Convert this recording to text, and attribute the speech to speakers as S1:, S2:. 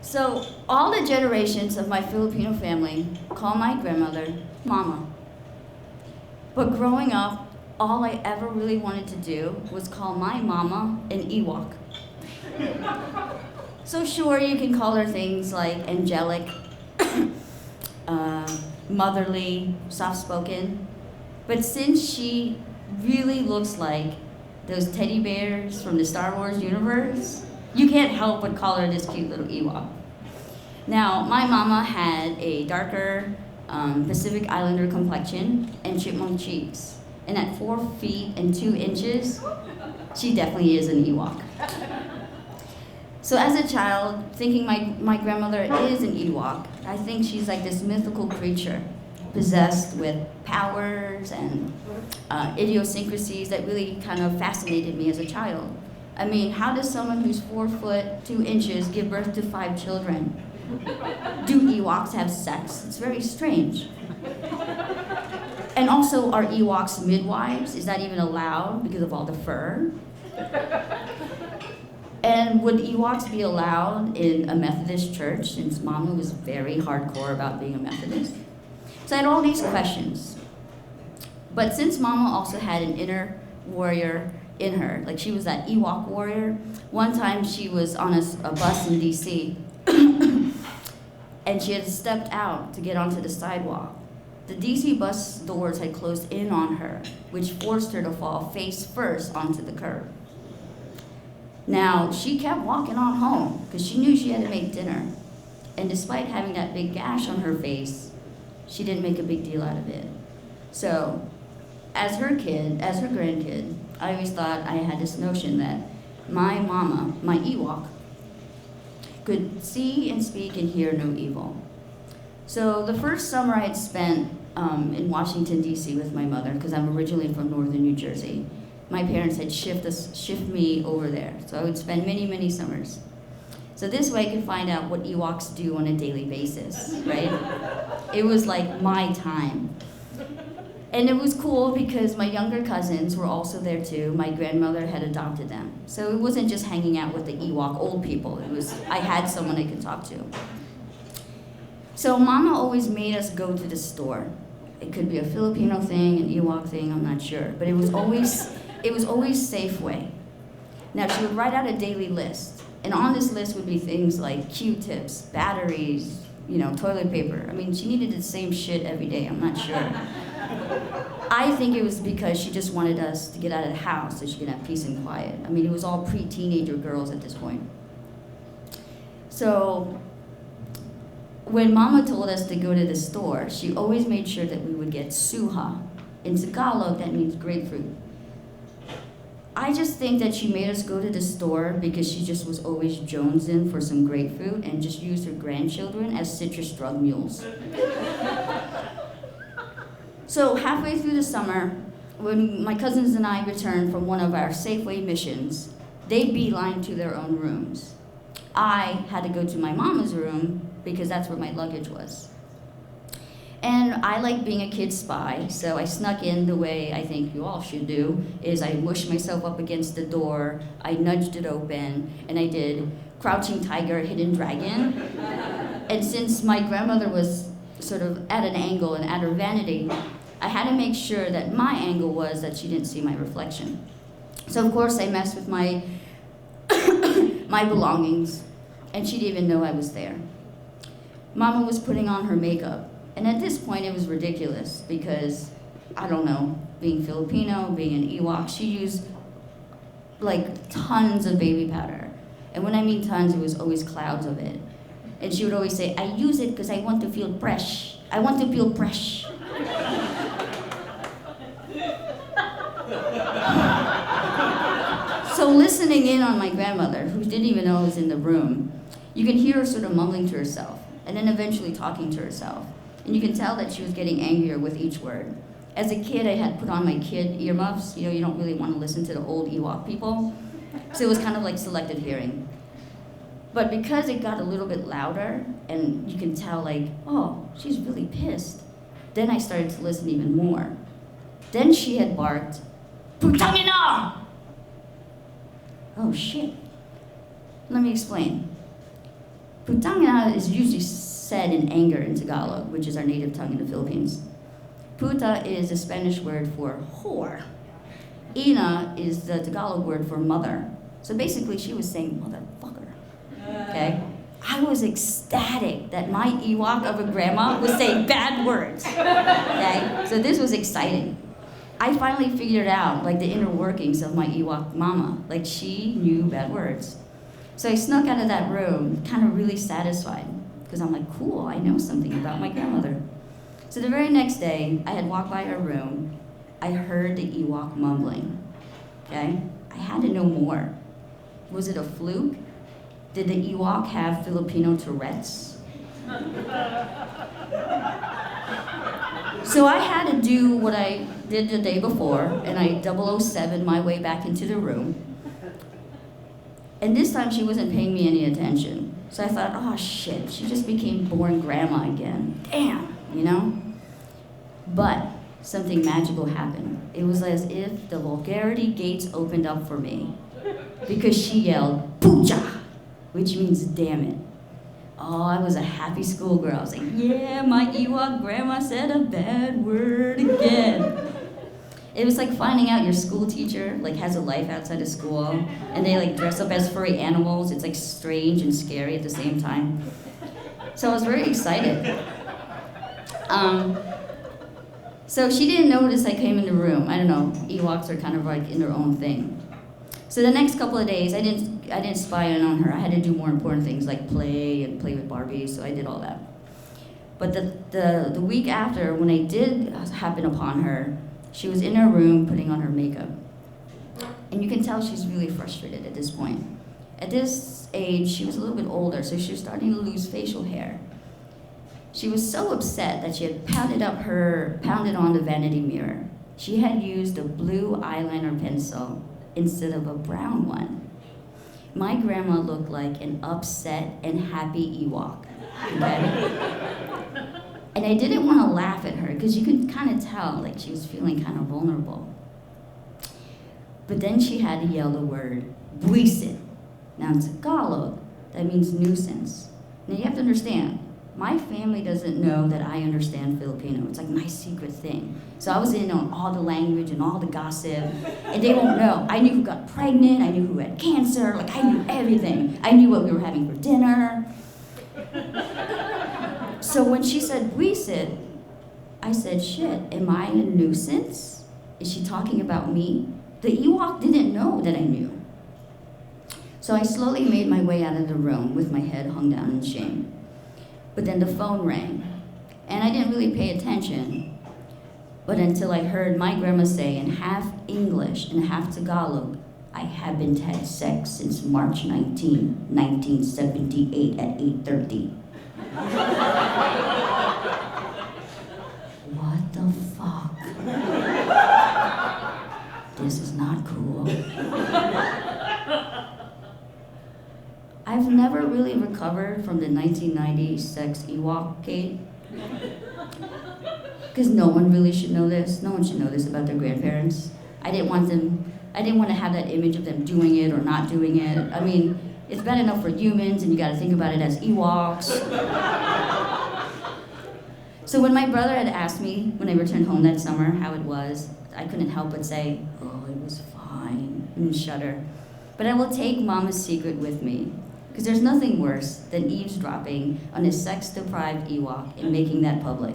S1: So all the generations of my Filipino family call my grandmother Mama. But growing up, all I ever really wanted to do was call my mama an Ewok. So sure, you can call her things like angelic, motherly, soft-spoken, but since she really looks like those teddy bears from the Star Wars universe, you can't help but call her this cute little Ewok. Now, my mama had a darker Pacific Islander complexion and chipmunk cheeks. And at 4 feet and 2 inches, she definitely is an Ewok. So as a child, thinking my grandmother is an Ewok, I think she's like this mythical creature possessed with powers and idiosyncrasies that really kind of fascinated me as a child. I mean, how does someone who's 4 foot 2 inches give birth to 5 children? Do Ewoks have sex? It's very strange. And also, are Ewoks midwives? Is that even allowed because of all the fur? And would Ewoks be allowed in a Methodist church, since Mama was very hardcore about being a Methodist? So I had all these questions. But since Mama also had an inner warrior in her, like she was that Ewok warrior, one time she was on a bus in DC, and she had stepped out to get onto the sidewalk. The DC bus doors had closed in on her, which forced her to fall face first onto the curb. Now, she kept walking on home because she knew she had to make dinner. And despite having that big gash on her face, she didn't make a big deal out of it. So, as her grandkid, I always thought I had this notion that my mama, my Ewok, could see and speak and hear no evil. So the first summer I had spent in Washington, D.C. with my mother, because I'm originally from northern New Jersey, my parents had shift me over there. So I would spend many, many summers. So this way I could find out what Ewoks do on a daily basis, right? It was like my time. And it was cool because my younger cousins were also there too. My grandmother had adopted them. So it wasn't just hanging out with the Ewok old people. I had someone I could talk to. So Mama always made us go to the store. It could be a Filipino thing, an Ewok thing, I'm not sure. But it was always Safeway. Now she would write out a daily list. And on this list would be things like Q-tips, batteries, toilet paper. I mean, she needed the same shit every day, I'm not sure. I think it was because she just wanted us to get out of the house so she could have peace and quiet. I mean, it was all pre-teenager girls at this point. So when Mama told us to go to the store, she always made sure that we would get suha. In Tagalog, that means grapefruit. I just think that she made us go to the store because she just was always jonesing for some grapefruit and just used her grandchildren as citrus drug mules. So halfway through the summer, when my cousins and I returned from one of our Safeway missions, they beelined to their own rooms. I had to go to my mama's room because that's where my luggage was. And I like being a kid spy, so I snuck in the way I think you all should do, is I mushed myself up against the door, I nudged it open, and I did Crouching Tiger, Hidden Dragon. And since my grandmother was sort of at an angle and at her vanity, I had to make sure that my angle was that she didn't see my reflection. So of course I messed with my my belongings, and she didn't even know I was there. Mama was putting on her makeup. And at this point, it was ridiculous because, I don't know, being Filipino, being an Ewok, she used like tons of baby powder. And when I mean tons, it was always clouds of it. And she would always say, I use it because I want to feel fresh. I want to feel fresh. So listening in on my grandmother, who didn't even know I was in the room, you can hear her sort of mumbling to herself and then eventually talking to herself. And you can tell that she was getting angrier with each word. As a kid, I had put on my kid earmuffs. You don't really want to listen to the old Ewok people. So it was kind of like selective hearing. But because it got a little bit louder, and you can tell like, oh, she's really pissed, then I started to listen even more. Then she had barked, Putangin na! Oh shit. Let me explain. Putang is usually said in anger in Tagalog, which is our native tongue in the Philippines. Puta is a Spanish word for whore. Ina is the Tagalog word for mother. So basically she was saying motherfucker, okay? I was ecstatic that my Ewok of a grandma was saying bad words, okay? So this was exciting. I finally figured out like the inner workings of my Ewok mama. Like she knew bad words. So I snuck out of that room, kind of really satisfied, because I'm like, cool, I know something about my grandmother. So the very next day, I had walked by her room. I heard the Ewok mumbling, okay? I had to know more. Was it a fluke? Did the Ewok have Filipino Tourette's? So I had to do what I did the day before, and I 007 my way back into the room. And this time she wasn't paying me any attention. So I thought, oh shit, she just became boring grandma again. Damn, you know? But something magical happened. It was as if the vulgarity gates opened up for me, because she yelled, Pucha, which means damn it. Oh, I was a happy schoolgirl. I was like, yeah, my Ewok grandma said a bad word again. It was like finding out your school teacher like has a life outside of school, and they like dress up as furry animals. It's like strange and scary at the same time. So I was very excited. So she didn't notice I came in the room. I don't know, Ewoks are kind of like in their own thing. So the next couple of days, I didn't spy in on her. I had to do more important things like play with Barbies, so I did all that. But the week after, when I did happen upon her, she was in her room putting on her makeup. And you can tell she's really frustrated at this point. At this age, she was a little bit older, so she was starting to lose facial hair. She was so upset that she had pounded on the vanity mirror. She had used a blue eyeliner pencil instead of a brown one. My grandma looked like an upset and happy Ewok, okay? And I didn't want to laugh at her because you could kind of tell like she was feeling kind of vulnerable. But then she had to yell the word, buisit. Now in Tagalog, that means nuisance. Now you have to understand, my family doesn't know that I understand Filipino. It's like my secret thing. So I was in on all the language and all the gossip, and they won't know. I knew who got pregnant, I knew who had cancer, like I knew everything. I knew what we were having for dinner. So when she said buisit, I said, shit, am I a nuisance? Is she talking about me? The Ewok didn't know that I knew. So I slowly made my way out of the room with my head hung down in shame. But then the phone rang, and I didn't really pay attention, but until I heard my grandma say in half English and half Tagalog, I haven't had sex since March 19, 1978 at 8:30. What the fuck? This is not cool. I've never really recovered from the 1990s sex Ewok-cade. Because no one really should know this. No one should know this about their grandparents. I didn't want to have that image of them doing it or not doing it. I mean, it's bad enough for humans, and you gotta think about it as Ewoks. So when my brother had asked me, when I returned home that summer, how it was, I couldn't help but say, oh, it was fine, and shudder. But I will take Mama's secret with me, because there's nothing worse than eavesdropping on a sex-deprived Ewok and making that public.